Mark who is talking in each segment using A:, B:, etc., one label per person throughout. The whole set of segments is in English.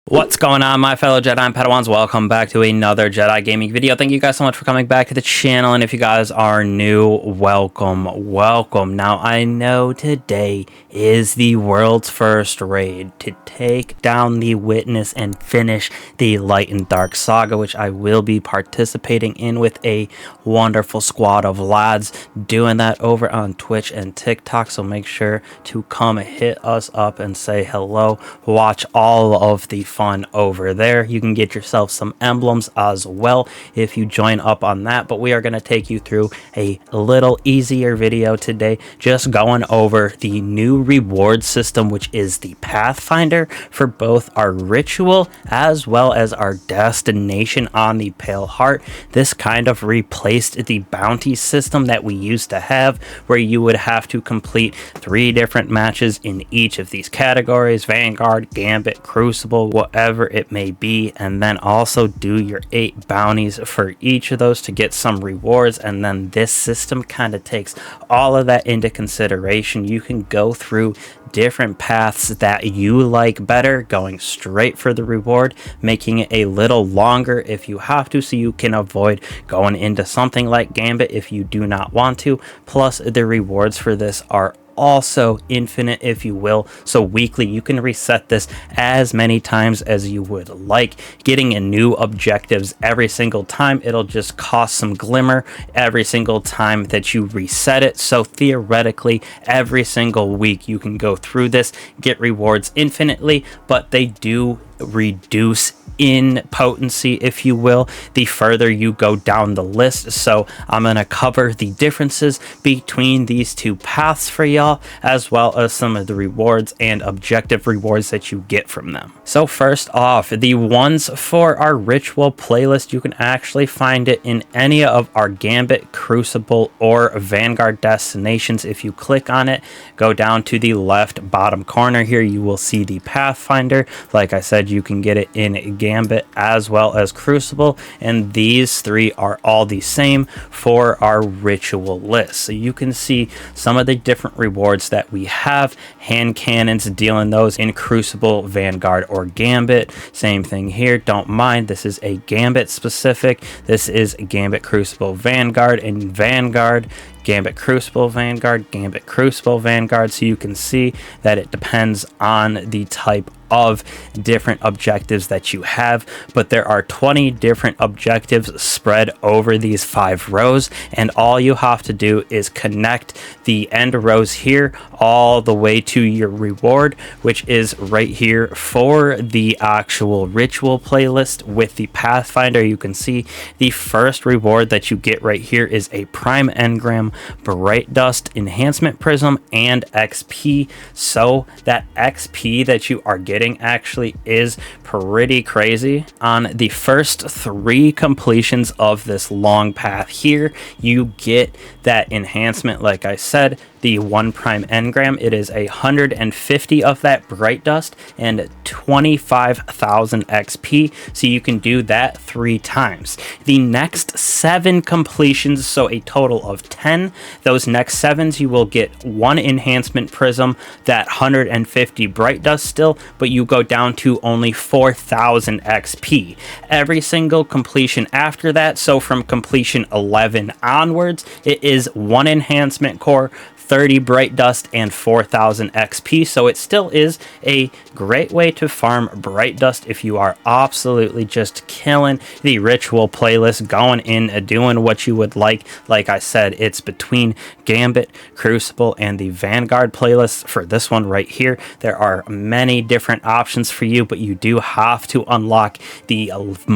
A: What's going on, my fellow Jedi and Padawans? Welcome back to another Jedi gaming video. Thank you guys so much for coming back to the channel, and if you guys are new, welcome. Now, I know today is the world's first raid to take down the Witness and finish the Light and Dark saga, which I will be participating in with a wonderful squad of lads doing that over on Twitch and TikTok, so make sure to come hit us up and say hello. Watch all of the fun over there. You can get yourself some emblems as well if you join up on that, but we are going to take you through a little easier video today, just going over the new reward system, which is the Pathfinder for both our ritual as well as our destination on the Pale Heart. This kind of replaced the bounty system that we used to have, where you would have to complete 3 different matches in each of these categories: Vanguard, Gambit, Crucible, whatever it may be, and then also do your 8 bounties for each of those to get some rewards. And then this system kind of takes all of that into consideration. You can go through different paths that you like better, going straight for the reward, making it a little longer if you have to, so you can avoid going into something like Gambit if you do not want to. Plus, the rewards for this are also infinite, if you will, so weekly you can reset this as many times as you would like, getting a new objectives every single time. It'll just cost some glimmer every single time that you reset it, so theoretically every single week you can go through this, get rewards infinitely, but they do reduce in potency, if you will, the further you go down the list. So I'm going to cover the differences between these two paths for y'all, as well as some of the rewards and objective rewards that you get from them. So first off, the ones for our ritual playlist, you can actually find it in any of our Gambit, Crucible, or Vanguard destinations. If you click on it, go down to the left bottom corner here, you will see the Pathfinder. Like I said, you can get it in Gambit as well as Crucible, and these 3 are all the same for our ritual list. So you can see some of the different rewards that we have. Hand cannons, dealing those in Crucible, Vanguard, or Gambit. Same thing here, don't mind, this is a Gambit specific. This is Gambit, Crucible, Vanguard, and Vanguard, Gambit, Crucible, Vanguard, Gambit, Crucible, Vanguard. So you can see that it depends on the type of different objectives that you have, but there are 20 different objectives spread over these 5 rows, and all you have to do is connect the end rows here all the way to your reward, which is right here for the actual ritual playlist. With the Pathfinder, you can see the first reward that you get right here is a Prime Engram, Bright Dust, Enhancement Prism, and XP. So that XP that you are getting actually is pretty crazy. On the first 3 completions of this long path here, you get that enhancement. Like I said, the 1 Prime Engram, it is 150 of that Bright Dust and 25,000 XP, so you can do that 3 times. The next 7 completions, so a total of 10, those next 7s you will get 1 Enhancement Prism, that 150 Bright Dust still, but you go down to only 4,000 XP. Every single completion after that, so from completion 11 onwards, it is 1 Enhancement Core, 30 Bright Dust, and 4,000 XP. So it still is a great way to farm Bright Dust if you are absolutely just killing the ritual playlist, going in and doing what you would like. Like I said, it's between Gambit, Crucible, and the Vanguard playlist. For this one right here, there are many different options for you, but you do have to unlock the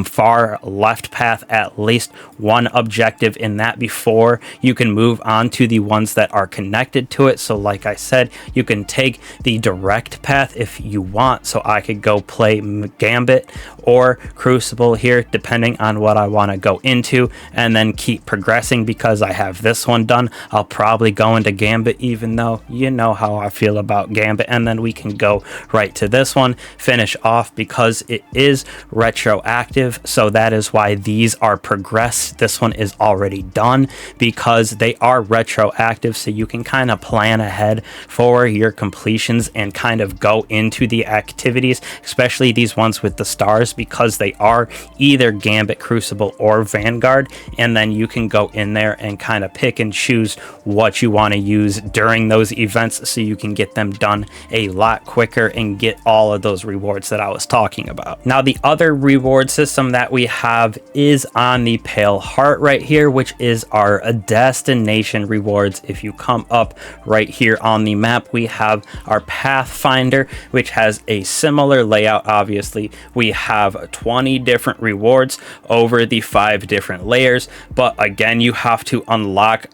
A: far left path, at least 1 objective in that, before you can move on to the ones that are connected to it. So like I said, you can take the direct path if you want. So I could go play Gambit or Crucible here, depending on what I want to go into, and then keep progressing. Because I have this one done, I'll probably go into Gambit, even though you know how I feel about Gambit, and then we can go right to this one, finish off, because it is retroactive. So that is why these are progressed. This one is already done because they are retroactive, so you can kind of plan ahead for your completions and kind of go into the activities, especially these ones with the stars, because they are either Gambit, Crucible, or Vanguard, and then you can go in there and kind of pick and choose what you want to use during those events so you can get them done a lot quicker and get all of those rewards that I was talking about. Now, the other reward system that we have is on the Pale Heart right here, which is our destination rewards. If you come up right here on the map, we have our Pathfinder, which has a similar layout. Obviously, we have 20 different rewards over the 5 different layers, but again, you have to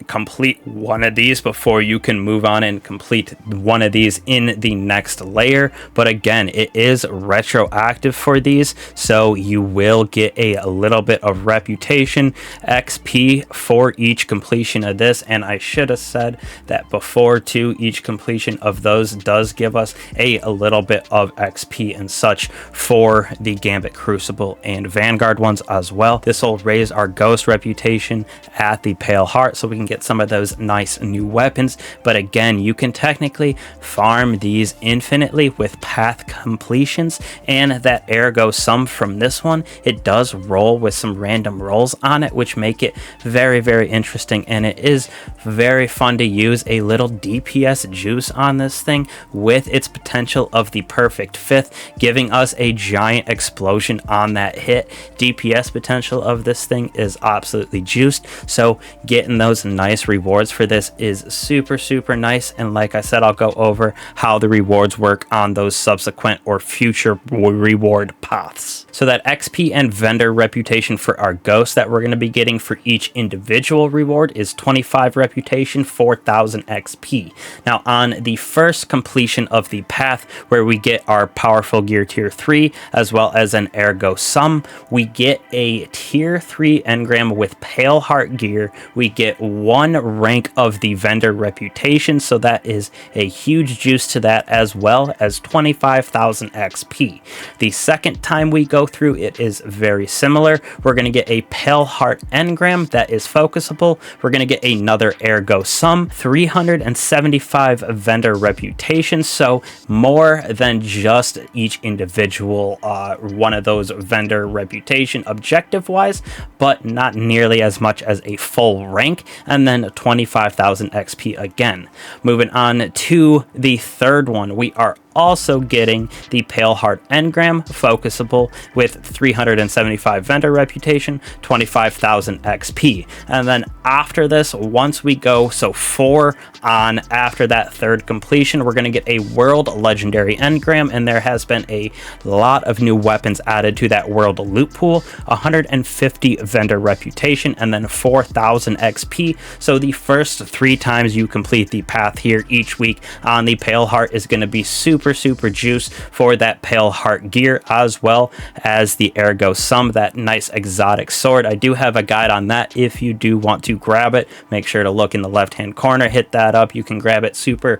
A: complete one of these before you can move on and complete one of these in the next layer. But again, it is retroactive for these, so you will get a little bit of reputation XP for each completion of this. And I should have said that before too, each completion of those does give us a little bit of XP and such for the Gambit, Crucible, and Vanguard ones as well. This will raise our ghost reputation at the Pale Heart so we can get some of those nice new weapons. But again, you can technically farm these infinitely with path completions, and that ergo sum from this one, it does roll with some random rolls on it, which make it very, very interesting. And it is very fun to use a little DPS juice on this thing with its potential of the perfect fifth, giving us a giant explosion on that hit. DPS potential of this thing is absolutely juiced, so getting those nice rewards for this is super, super nice. And like I said, I'll go over how the rewards work on those subsequent or future reward paths. So that XP and vendor reputation for our ghost that we're going to be getting for each individual reward is 25 reputation, 4,000 XP. Now, on the first completion of the path where we get our powerful gear tier 3 as well as an ergo sum, we get a tier 3 engram with Pale Heart gear. We get 1 rank of the vendor reputation, so that is a huge juice to that, as well as 25,000 XP. The second time we go through, it is very similar. We're going to get a Pale Heart engram that is focusable. We're going to get another ergo sum, 375 vendor reputation, so more than just each individual one of those vendor reputation objective wise, but not nearly as much as a full rank, and then 25,000 XP again. Moving on to the third one, we are also getting the Pale Heart engram focusable with 375 vendor reputation, 25,000 XP. And then after this, once we go, so 4 on after that third completion, we're going to get a world legendary engram, and there has been a lot of new weapons added to that world loot pool, 150 vendor reputation, and then 4,000 XP. So the first 3 times you complete the path here each week on the Pale Heart is going to be super juice for that Pale Heart gear, as well as the ergo sum, that nice exotic sword. I do have a guide on that if you do want to grab it. Make sure to look in the left hand corner, hit that up. You can grab it super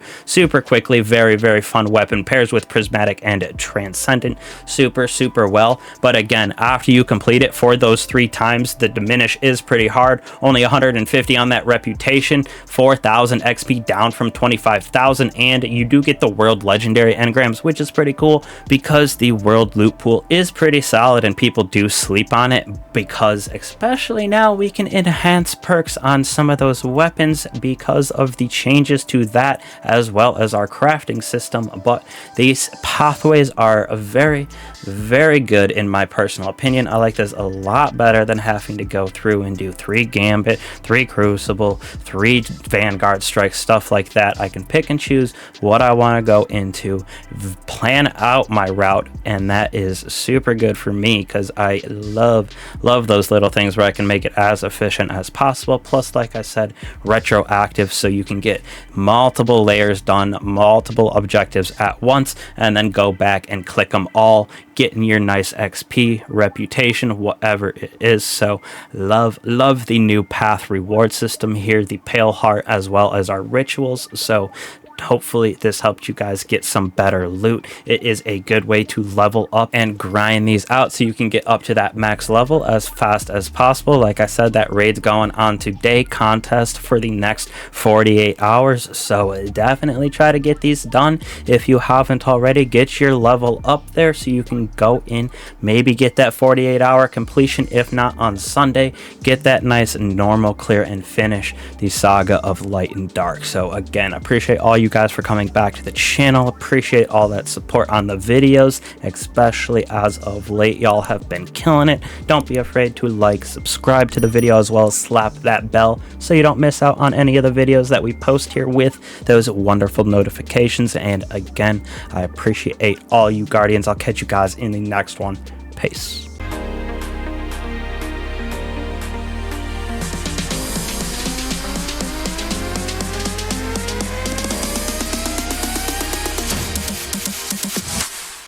A: quickly. Very fun weapon, pairs with prismatic and transcendent super well. But again, after you complete it for those 3 times, the diminish is pretty hard. Only 150 on that reputation, 4,000 XP down from 25,000, and you do get the world legendary engrams, which is pretty cool because the world loot pool is pretty solid and people do sleep on it, because especially now we can enhance perks on some of those weapons because of the changes to that, as well as our crafting system. But these pathways are very good in my personal opinion. I like this a lot better than having to go through and do 3 Gambit, 3 Crucible, 3 Vanguard strikes, stuff like that. I can pick and choose what I want to go into, plan out my route, and that is super good for me because I love those little things where I can make it as efficient as possible. Plus, like I said, retroactive, so you can get multiple layers done, multiple objectives at once, and then go back and click them all, getting your nice XP, reputation, whatever it is. So love the new path reward system here, the Pale Heart, as well as our rituals. So hopefully this helped you guys get some better loot. It is a good way to level up and grind these out so you can get up to that max level as fast as possible. Like I said, that raid's going on today, contest for the next 48 hours, so definitely try to get these done. If you haven't already, get your level up there so you can go in, maybe get that 48-hour completion. If not, on Sunday, get that nice normal clear and finish the Saga of Light and Dark. So again, appreciate all you guys for coming back to the channel. Appreciate all that support on the videos, especially as of late. Y'all have been killing it. Don't be afraid to like, subscribe to the video, as well as slap that bell so you don't miss out on any of the videos that we post here with those wonderful notifications. And again, I appreciate all you Guardians. I'll catch you guys in the next one. Peace.